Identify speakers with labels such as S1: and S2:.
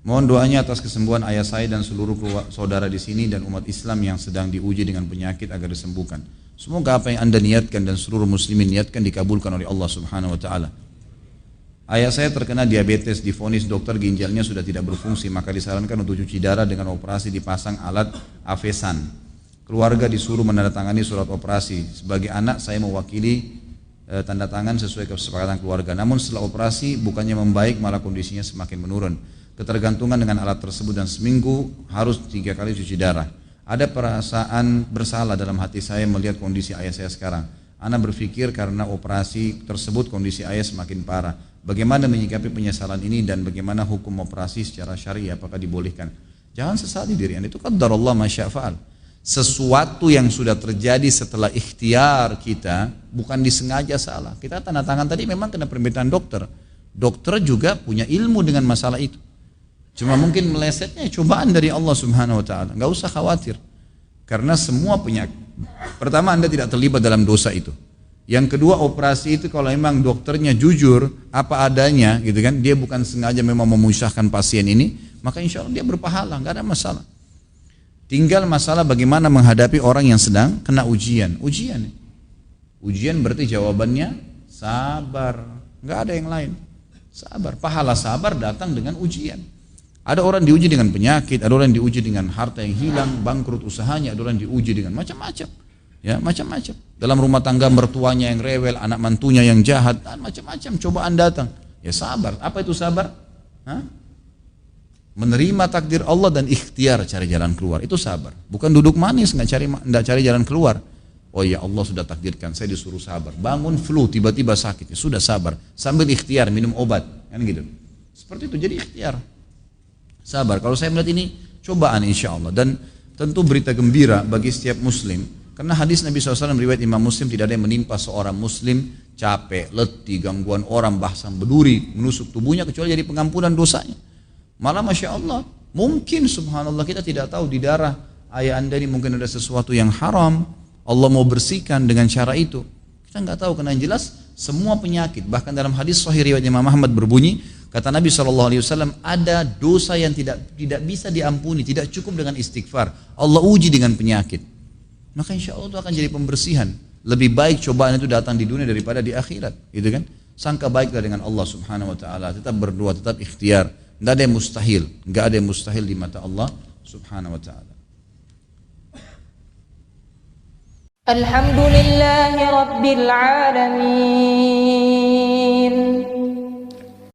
S1: Mohon doanya atas kesembuhan ayah saya dan seluruh saudara di sini dan umat Islam yang sedang diuji dengan penyakit agar disembuhkan. Semoga apa yang Anda niatkan dan seluruh muslimin niatkan dikabulkan oleh Allah Subhanahu wa taala. Ayah saya terkena diabetes, divonis dokter ginjalnya sudah tidak berfungsi, maka disarankan untuk cuci darah dengan operasi dipasang alat Avesan. Keluarga disuruh menandatangani surat operasi. Sebagai anak saya mewakili tanda tangan sesuai kesepakatan keluarga. Namun setelah operasi bukannya membaik, malah kondisinya semakin menurun. Ketergantungan dengan alat tersebut dan seminggu harus 3 kali cuci darah. Ada perasaan bersalah dalam hati saya melihat kondisi ayah saya sekarang. Ana berpikir karena operasi tersebut kondisi ayah semakin parah. Bagaimana menyikapi penyesalan ini dan bagaimana hukum operasi secara syariah, apakah dibolehkan? Jangan sesali diri Anda, itu qadarullah ma syaa fa'al. Sesuatu yang sudah terjadi setelah ikhtiar kita, bukan disengaja salah. Kita tanda tangan tadi memang kena permintaan dokter. Dokter juga punya ilmu dengan masalah itu. Cuma mungkin melesetnya cobaan dari Allah Subhanahu wa taala. Enggak usah khawatir. Karena semua penyakit, pertama Anda tidak terlibat dalam dosa itu. Yang kedua, operasi itu kalau memang dokternya jujur apa adanya gitu kan, dia bukan sengaja memang memusnahkan pasien ini, maka insya Allah dia berpahala, enggak ada masalah. Tinggal masalah bagaimana menghadapi orang yang sedang kena ujian. Ujian berarti jawabannya sabar, enggak ada yang lain. Sabar, pahala sabar datang dengan ujian. Ada orang diuji dengan penyakit, ada orang diuji dengan harta yang hilang, bangkrut usahanya, ada orang diuji dengan macam-macam. Ya, macam-macam. Dalam rumah tangga mertuanya yang rewel, anak mantunya yang jahat, dan macam-macam cobaan datang. Ya sabar. Apa itu sabar? Hah? Menerima takdir Allah dan ikhtiar cari jalan keluar. Itu sabar. Bukan duduk manis nggak cari jalan keluar. Oh ya Allah sudah takdirkan, saya disuruh sabar. Bangun flu, tiba-tiba sakit, ya sudah sabar. Sambil ikhtiar minum obat, kan gitu. Seperti itu, jadi ikhtiar. Sabar. Kalau saya melihat ini cobaan insya Allah, dan tentu berita gembira bagi setiap muslim, karena hadis Nabi SAW riwayat Imam Muslim, tidak ada yang menimpa seorang muslim capek, letih, gangguan orang, bahkan berduri menusuk tubuhnya kecuali jadi pengampunan dosanya. Malah Masya Allah, mungkin subhanallah kita tidak tahu di darah ayah anda ini mungkin ada sesuatu yang haram, Allah mau bersihkan dengan cara itu, kita nggak tahu. Karena yang jelas semua penyakit, bahkan dalam hadis sahih riwayat Imam Ahmad berbunyi, kata Nabi SAW, ada dosa yang tidak bisa diampuni, tidak cukup dengan istighfar, Allah uji dengan penyakit. Maka insya Allah itu akan jadi pembersihan. Lebih baik cobaan itu datang di dunia daripada di akhirat, gitu kan? Sangka baiklah dengan Allah Subhanahu Wa Taala. Tetap berdoa, tetap ikhtiar. Nggak ada yang mustahil, nggak ada yang mustahil di mata Allah Subhanahu Wa Taala.
S2: Alhamdulillahi Rabbil Alamin.